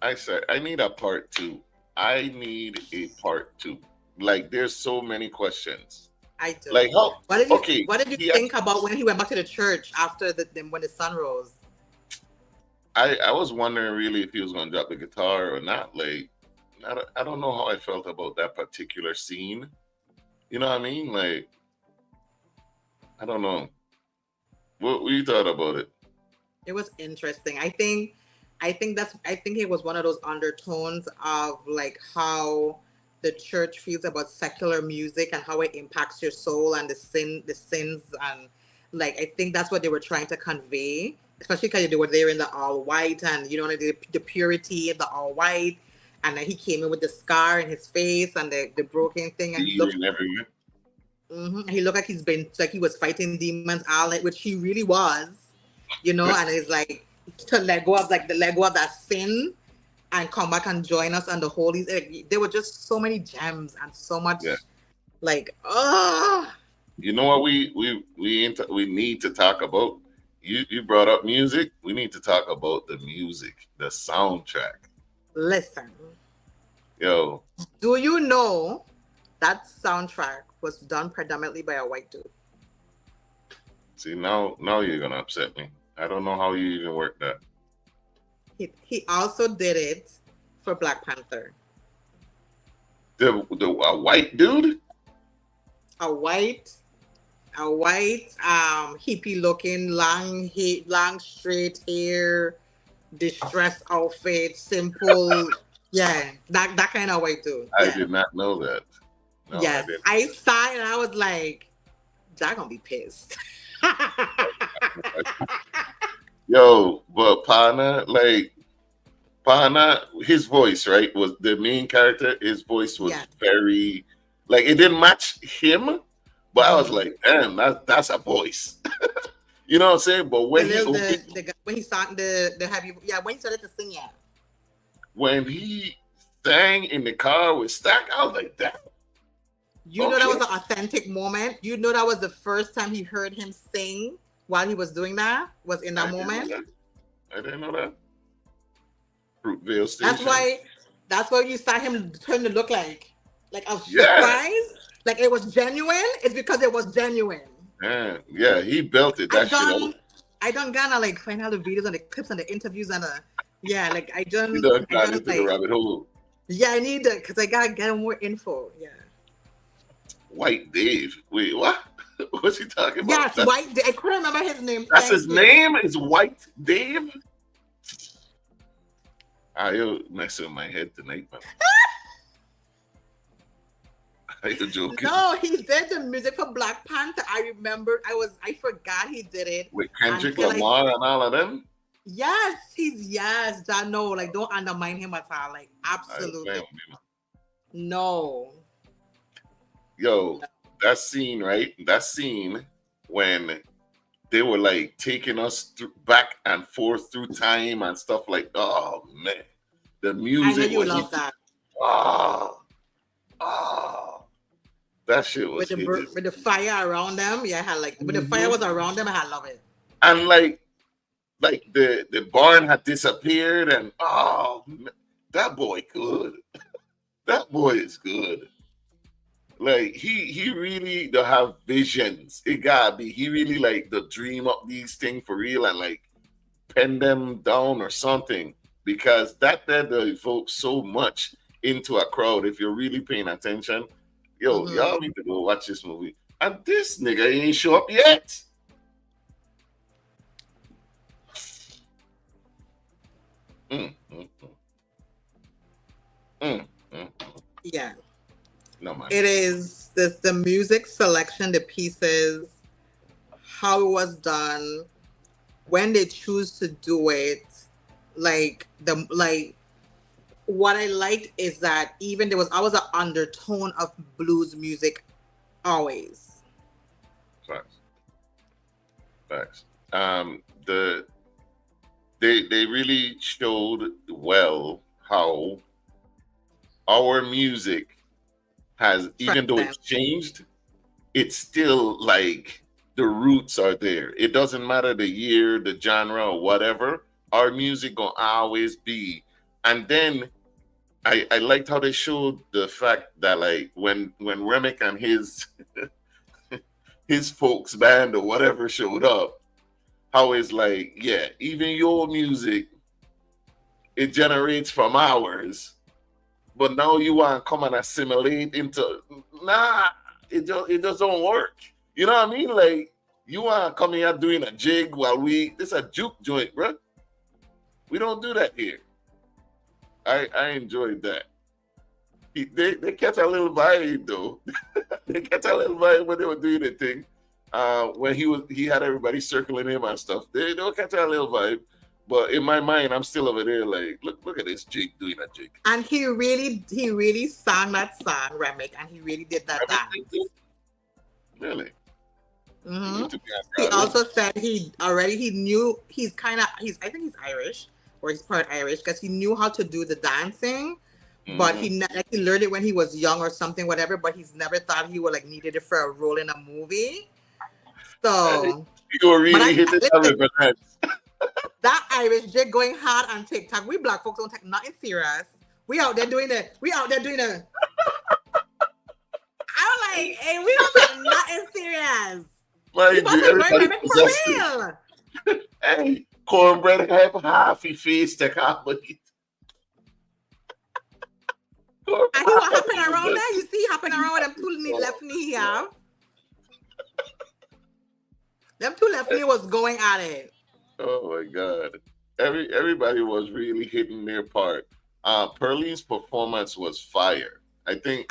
I said, I need a part two. I need a part two. Like, there's so many questions. I do. Like, how? Okay, What did you he think about when he went back to the church after when the sun rose? I was wondering really if he was going to drop the guitar or not. Like, I don't know how I felt about that particular scene. You know what I mean? Like, I don't know. What you thought about it? It was interesting. I think it was one of those undertones of like how the church feels about secular music and how it impacts your soul and the sins, and like I think that's what they were trying to convey, especially because they were there in the all white and the purity of the all white, and then he came in with the scar in his face and the broken thing, and Bleeding everywhere. he looked like he was fighting demons all night, which he really was, and it's like to let go of that sin and come back and join us on the holies. There were just so many gems and so much, Yeah. like, oh. You know what we need to talk about? You brought up music. We need to talk about the music, the soundtrack. Listen, Yo, do you know that soundtrack was done predominantly by a white dude? see now you're gonna upset me. I don't know how you even work that. He also did it for Black Panther. The a white dude? A white hippie looking, long straight hair, distressed outfit, simple. Yeah, that kind of white dude. I Yeah. did not know that. No, Yes, I I saw it and I was like, "Jack gonna be pissed." didn't. Yo, but Pana, his voice, right, was the main character. His voice was Yeah. very, like, it didn't match him, but I was Mhm. like, damn, that's a voice. You know what I'm saying? But when he When he sang the heavy, yeah, when he started to sing, yeah. when he sang in the car with Stack, I was like, damn. You know that was an authentic moment. You know that was the first time he heard him sing while he was doing that. Was in that moment. I didn't know that. Fruitvale Station. That's why you saw him turn to look like a Yeah. surprise. Like it was genuine. It's because it was genuine. Man, yeah, he belted that shit. I done gonna like find out the videos and the clips and the interviews and like I done He done got like, into the rabbit hole. yeah, I need it because I gotta get more info. Yeah. White Dave. Wait, what? What's he talking about? Yes, White Dave. I couldn't remember his name. That's his name? Is White Dave? You're messing with my head tonight, man. Are you joking? No, he did the music for Black Panther. I remember. I forgot he did it With Kendrick Lamar and all of them? Yes, I know. Like, don't undermine him at all. Like, absolutely. No. Yo, that scene, right? That scene when they were like taking us back and forth through time and stuff like, oh man, the music. I know you love that. That shit was with the fire around them. Yeah, I had like when the fire was around them, I love it. And like the barn had disappeared, and man, that boy good. That boy is good. Like he really don't have visions. It gotta be he really like the dream up these things for real and like pen them down or something, because that evokes so much into a crowd if you're really paying attention. Yo, y'all need to go watch this movie. And this nigga ain't show up yet. Yeah. No, man. It is the music selection, the pieces, how it was done, when they choose to do it, what I liked is that even there was always an undertone of blues music, always. Facts. They really showed well how our music has, even though Transcend. it's changed, it's still like the roots are there. It doesn't matter the year, the genre, or whatever. Our music gonna always be. And then I liked how they showed the fact that like when Remick and his folks band or whatever showed up, how it's like, yeah, even your music, it generates from ours, but now you want to come and assimilate into, nah, it just don't work. You know what I mean? Like, you want to come here doing a jig while this a juke joint, bro. We don't do that here. I enjoyed that. They catch a little vibe though. They catch a little vibe when they were doing the thing. When he had everybody circling him and stuff. They'll catch a little vibe. But in my mind, I'm still over there like, look at this jig doing a jig. And he really sang that song, Remick, and he really did that dance. Really? Mm-hmm. He also said he knew I think he's Irish, or he's part Irish, because he knew how to do the dancing, but he learned it when he was young or something, whatever. But he's never thought he would like needed it for a role in a movie. So you were really hit it for that. That Irish jig going hard on TikTok. We black folks don't take nothing serious. We out there doing the. I'm like, hey, we don't take nothing serious. For real. Hey, cornbread have half his face to complete. And he was hopping around there. You see, hopping around with them two left knee he have. Them two left knee was going at it. Oh my God! Everybody was really hitting their part. Pearline's performance was fire. I think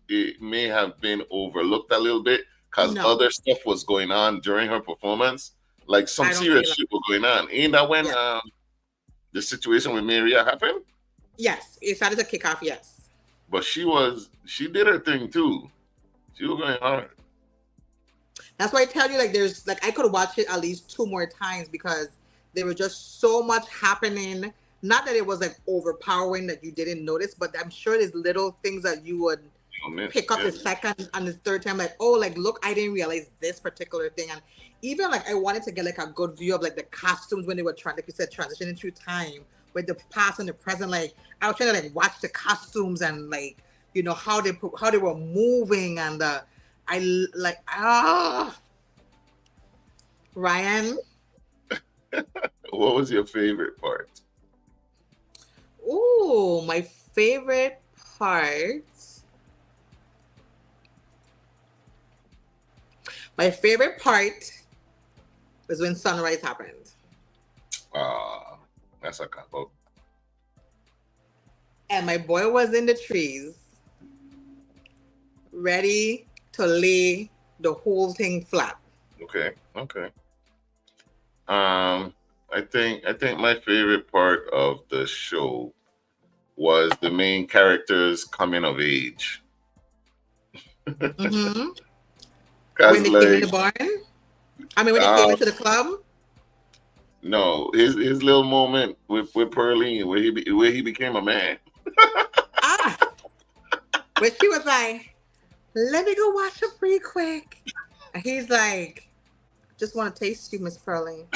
it may have been overlooked a little bit because other stuff was going on during her performance. Like some serious shit was going on. Ain't that when the situation with Maria happened? Yes, it started to kick off. Yes, but she did her thing too. She was going hard. That's why I tell you, like, there's like I could watch it at least 2 more times because there was just so much happening. Not that it was like overpowering that you didn't notice, but I'm sure there's little things that you would pick up the second and the third time, like, oh, like, look, I didn't realize this particular thing. And even like I wanted to get like a good view of like the costumes when they were trying, like you said, transitioning through time with the past and the present. Like I was trying to like watch the costumes and like, you know, how they were moving and Ryan. What was your favorite part? Ooh, my favorite part. My favorite part was when sunrise happened. That's a couple. And my boy was in the trees, ready to lay the whole thing flat. Okay. I think my favorite part of the show was the main character's coming of age. Mm-hmm. When they came in the barn? I mean, when they came into the club? No, his little moment with Pearline where he became a man. But she was like, let me go watch it pretty quick. And he's like, just want to taste you, Miss Pearline.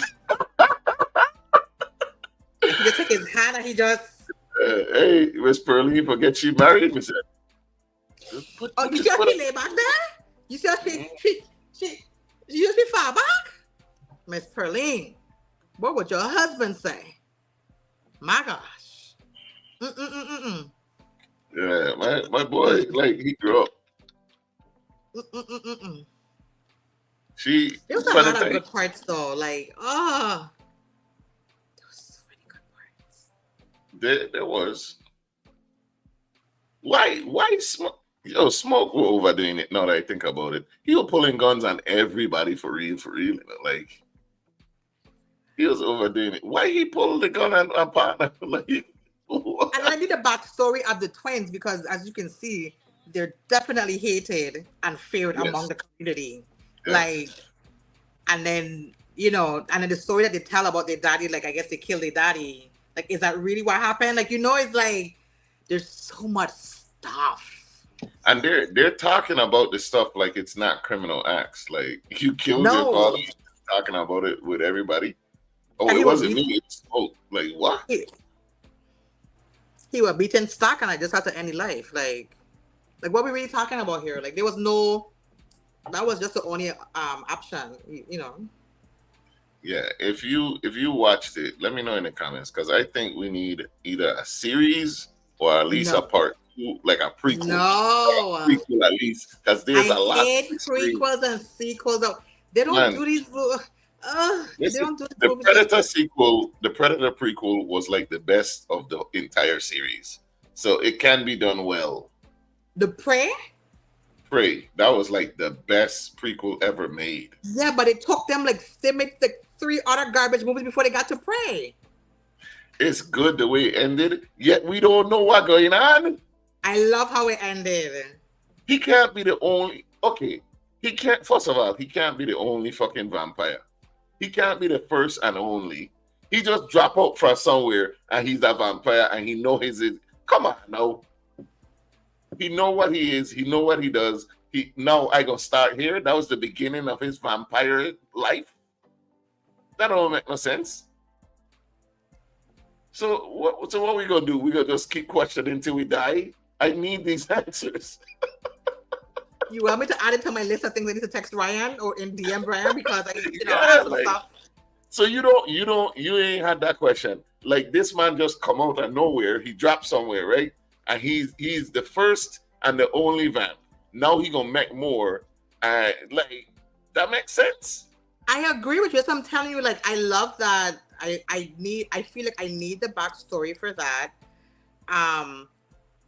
And he just took his hand and he just... hey, Miss Pearline, forget she married me. You see how she lay back there? You see how she far back? Miss Pearline, what would your husband say? My gosh. Yeah, my boy, like he grew up. There was a lot of good parts though. Like, there was so many good parts. There was. Why Smoke? Yo, Smoke were overdoing it. Now that I think about it, he was pulling guns on everybody for real. You know, like he was overdoing it. Why he pulled the gun on partner? Like, what? And I need a backstory of the twins because, as you can see, they're definitely hated and feared among the community. Yes. Like, and then the story that they tell about their daddy, like I guess they killed their daddy, Like, is that really what happened? Like, it's like there's so much stuff. And they're talking about this stuff like it's not criminal acts. Like you killed your father, No. talking about it with everybody. Oh, And it he was wasn't me. It's like what? he was beaten stock, and I just had to end his life. Like what we really talking about here? Like there was no. That was just the only option. Yeah, if you watched it, let me know in the comments because I think we need either a series or at least a No. part two, like a prequel. No. A prequel at least, because there's I a lot. hate prequels and sequels. They don't Man, do these. They listen, don't do these the movies. Predator sequel, the Predator prequel was like the best of the entire series, so it can be done well. The Prey. Prey, that was like the best prequel ever made. Yeah, but it took them they made like 3 other garbage movies before they got to Prey. It's good the way it ended, yet we don't know what's going on. I love how it ended. He can't be the only. Okay, he can't. First of all, he can't be the only fucking vampire. He can't be the first and only. He just drop out from somewhere and he's a vampire and he know his. Come on, no. He know what he is. He know what he does. Now I gonna start here. That was the beginning of his vampire life. That don't make no sense. So what we gonna do? We gonna just keep questioning until we die? I need these answers. You want me to add it to my list of things I need to text Ryan or in DM Ryan because I Yeah, have some stuff. So you ain't had that question. Like this man just come out of nowhere. He dropped somewhere, right? And he's the first and the only vamp. Now he gonna make more. Like that makes sense. I agree with you. So I'm telling you, like, I love that. I feel like I need the backstory for that.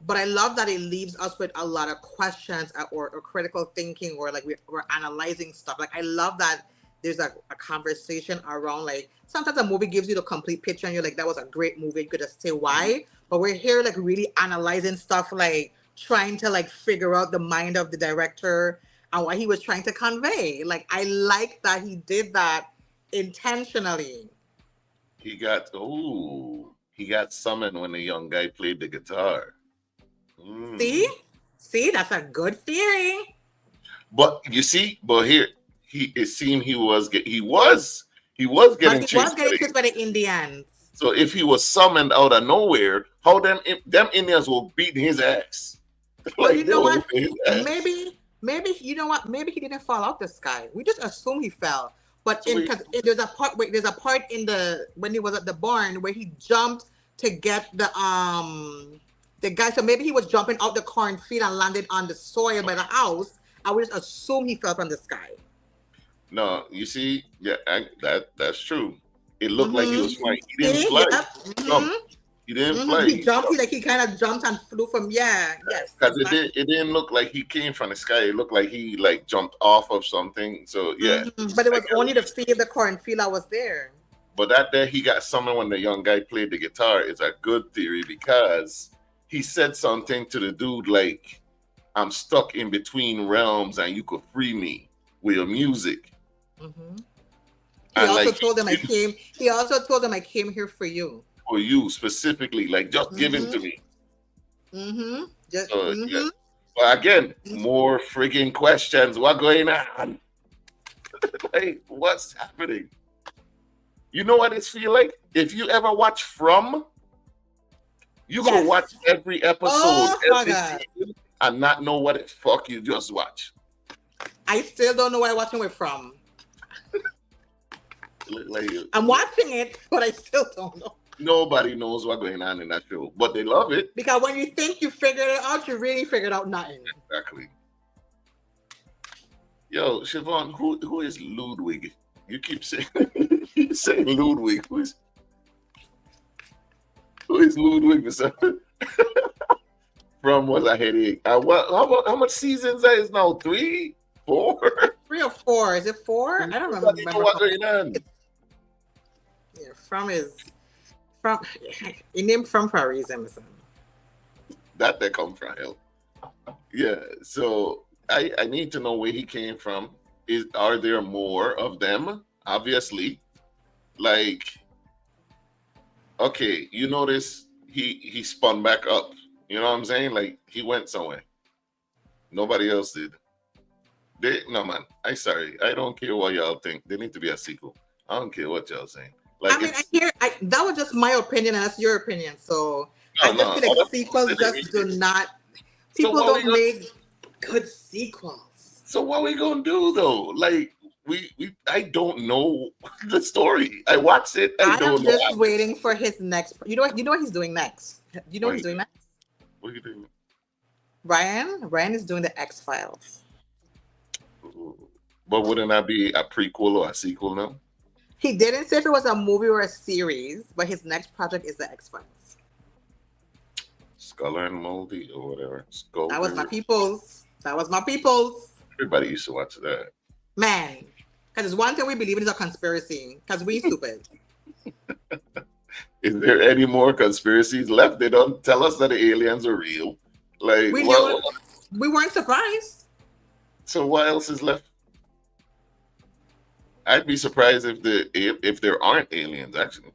But I love that it leaves us with a lot of questions or critical thinking, or like we're analyzing stuff. Like I love that there's a conversation around, like, sometimes a movie gives you the complete picture and you're like, that was a great movie, you could just say why. But we're here like really analyzing stuff, like trying to like figure out the mind of the director and what he was trying to convey. Like I like that he did that intentionally. He got summoned when the young guy played the guitar. See, that's a good theory. But you see, here it seemed he was getting chased by the Indians. So if he was summoned out of nowhere, how them Indians will beat his ass? Like, you know what? Maybe you know what? Maybe he didn't fall out the sky. We just assume he fell. But because there's a part in when he was at the barn where he jumped to get the guy. So maybe he was jumping out the cornfield and landed on the soil by the house. I would just assume he fell from the sky. No, you see, yeah, that's true. It looked like he was flying. He didn't fly. He didn't fly. He jumped. He kind of jumped and flew from. Yes. Because it didn't look like he came from the sky. It looked like he like jumped off of something. So yeah. But it was only the field, the cornfield that was there. But that day he got summoned when the young guy played the guitar is a good theory because he said something to the dude like, "I'm stuck in between realms and you could free me with your music." He also told him I came. He also told him I came here for you. For you specifically, like just give him to me. Yeah. But again, more freaking questions. What's going on? Like, what's happening? You know what it feel like? If you ever watch From, you can watch every episode season and not know what the fuck you just watch. I still don't know what I'm watching with From. Like, I'm watching it, but I still don't know. Nobody knows what's going on in that show, but they love it. Because when you think you figured it out, you really figured out nothing. Exactly. Yo, Siobhan, who is Ludwig? You keep saying Ludwig. Who is Ludwig? From was a headache. How much seasons that is now? 3, 4? 3 or 4? Is it 4? I don't remember. What's going on? Yeah, From. He named From for a reason. That they come from hell. Yeah. So I need to know where he came from. Are there more of them? Obviously, like Okay, you notice he spun back up. You know what I'm saying? Like he went somewhere. Nobody else did. They no man. I sorry. I don't care what y'all think. There need to be a sequel. I don't care what y'all saying. Like I mean, it's that was just my opinion, and that's your opinion. So I no. just feel like Other people sequels say they just need do it. not. So People what we don't gonna make good sequels. so what we gonna do though? Like we I don't know the story. I watched it. I I don't am know just after. waiting for his next. You know what he's doing next. You know what What he's you doing doing? next. What you doing? Ryan is doing the X Files. But wouldn't that be a prequel or a sequel now? He didn't say if it was a movie or a series, but his next project is the X Files. Scholar and Moldy or whatever. That was my Sculder. people's. That was my people's. Everybody used to watch that. Man. Because it's one thing we believe in is a conspiracy. Because we stupid. Is there any more conspiracies left? They don't tell us that the aliens are real. Like, We knew well, it. We weren't surprised. so what else is left? I'd be surprised if there aren't aliens. Actually,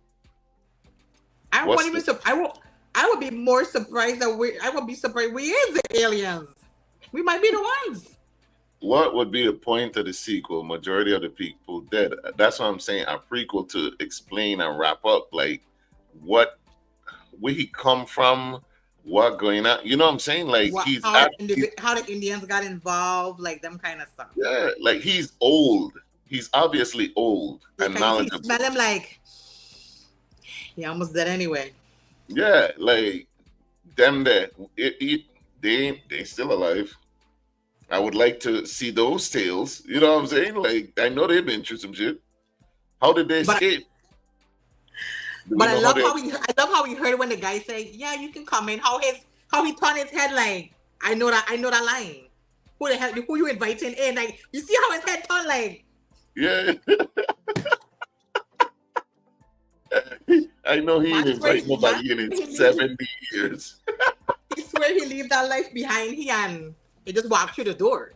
I won't what's even the I would be more surprised that I would be surprised we is the aliens. We might be the ones. what would be the point of the sequel? Majority of the people dead. That's what I'm saying. A prequel to explain and wrap up, like what where he come from, what going on. You know what I'm saying? Like What he's actually how the Indians got involved, like them kind of stuff. yeah, like he's old. He's obviously old Yeah, and can you knowledgeable. smell him like he almost dead anyway. Yeah, like them that they still alive. I would like to see those tales. You know what I'm saying? Like I know they've been through some shit. How did they But escape? Do we but I know how love they? how he heard when the guy said, "Yeah, you can come in." How he turned his head like, I know that line. Who the hell? Who you inviting in? Like you see how his head turned like. Yeah, I know he ain't invite Man nobody in swear he 70 years. he swear he leave that life behind. He just walked through the door.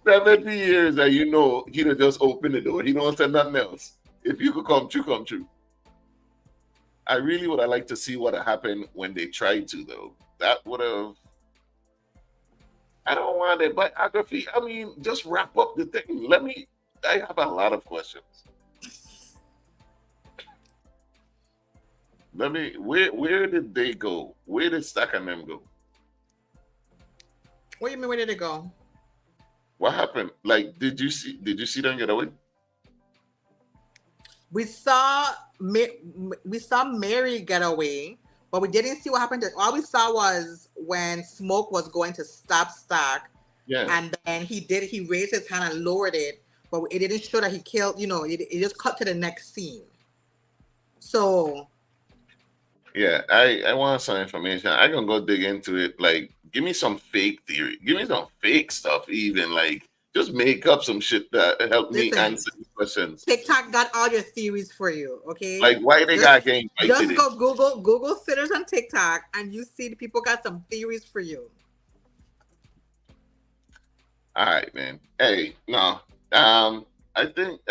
70 years, and you know he'd have just opened the door. He don't say nothing else. If you could come true, come true. I really would have liked to see what happened when they tried to, though. That would have. I don't want a biography. I mean, just wrap up the thing. Let me. I have a lot of questions. Let me. Where did they go? Where did Stack and them go? What do you mean? Where did it go? What happened? Like, Did you see them get away? We saw we saw Mary get away, but we didn't see what happened. All we saw was when Smoke was going to stop Stack, Yeah. and then he raised his hand and lowered it, but it didn't show that he killed. It just cut to the next scene. So Yeah. I want some information. I can go dig into it. Like, give me some fake theory. Give me some fake stuff. Even like, just make up some shit that help me listen, answer these questions. TikTok got all your theories for you. Okay, Like, why they just got getting invited just in? go Google sinners on TikTok, and you see the people got some theories for you. All right, man. Hey, no. I think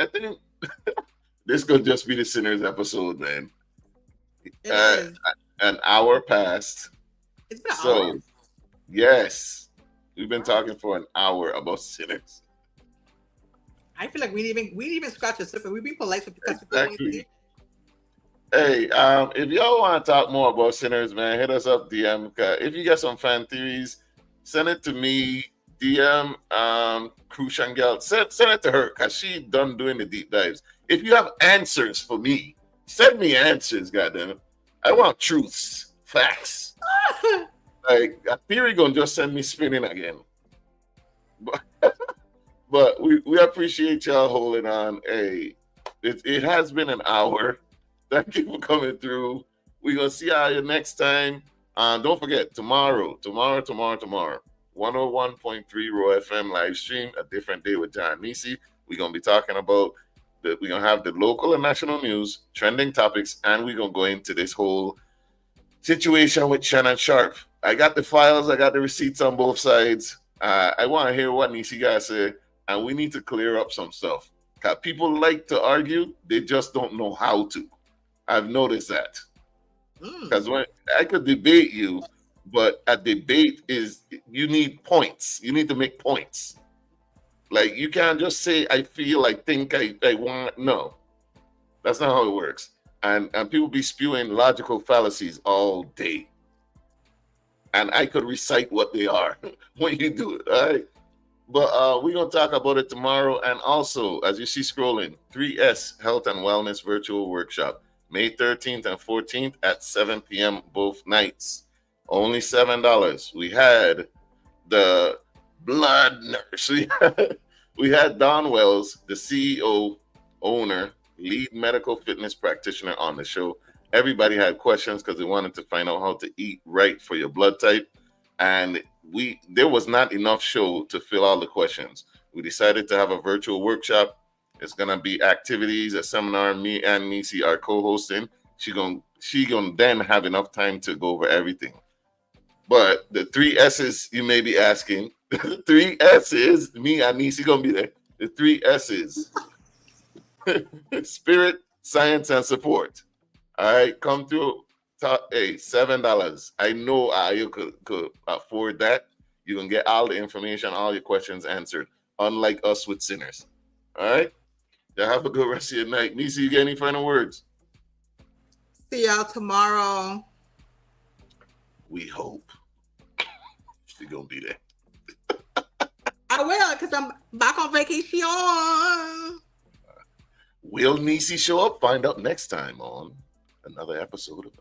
this could just be the sinners episode, man. It Uh, is. an hour passed. It's been an So hour. yes, we've been Wow. talking for an hour about sinners. I feel like we didn't even scratch the surface. We've been polite because people don't Exactly. see. Hey, if y'all want to talk more about sinners, man, hit us up DM. If you got some fan theories, send it to me. DM Cruciangel. Send it to her because she done doing the deep dives. If you have answers for me, send me answers, goddamn. I want truths, facts. Like a theory gonna just send me spinning again. But, but we appreciate y'all holding on. Hey, it has been an hour. Thank you for coming through. We're gonna see you next time. Don't forget tomorrow, 101.3 Raw FM live stream, a different day with John Nisi. We're gonna be talking about we're gonna have the local and national news, trending topics, and we're gonna go into this whole situation with Shannon Sharp. I got the files, I got the receipts on both sides. I want to hear what Nisi guys say, and we need to clear up some stuff. Cause people like to argue, they just don't know how to. I've noticed that. Because when I could debate you, but a debate is you need points. You need to make points. Like you can't just say I feel, I think, I want. No, that's not how it works. And people be spewing logical fallacies all day. And I could recite what they are when you do it. All right. But we're gonna talk about it tomorrow. And also, as you see scrolling, 3S Health and Wellness Virtual Workshop, May 13th and 14th at 7 p.m. both nights. Only $7. We had the blood nurse. We had Don Wells, the CEO, owner, lead medical fitness practitioner on the show. Everybody had questions because they wanted to find out how to eat right for your blood type. And there was not enough show to fill all the questions. We decided to have a virtual workshop. It's gonna be activities, a seminar. Me and Nisi are co-hosting. She gonna then have enough time to go over everything. But the 3 S's you may be asking, the 3 S's, me and Nisi gonna be there. The 3 S's. Spirit, science, and support. All right, come through. Hey, $7. I know you could afford that. You can get all the information, all your questions answered, unlike us with sinners. All right? Yeah, have a good rest of your night. Nisi, you get any final words? See y'all tomorrow. We hope she's gonna be there. I will, because I'm back on vacation. Will Nisi show up? Find out next time on another episode of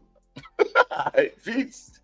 All right, peace.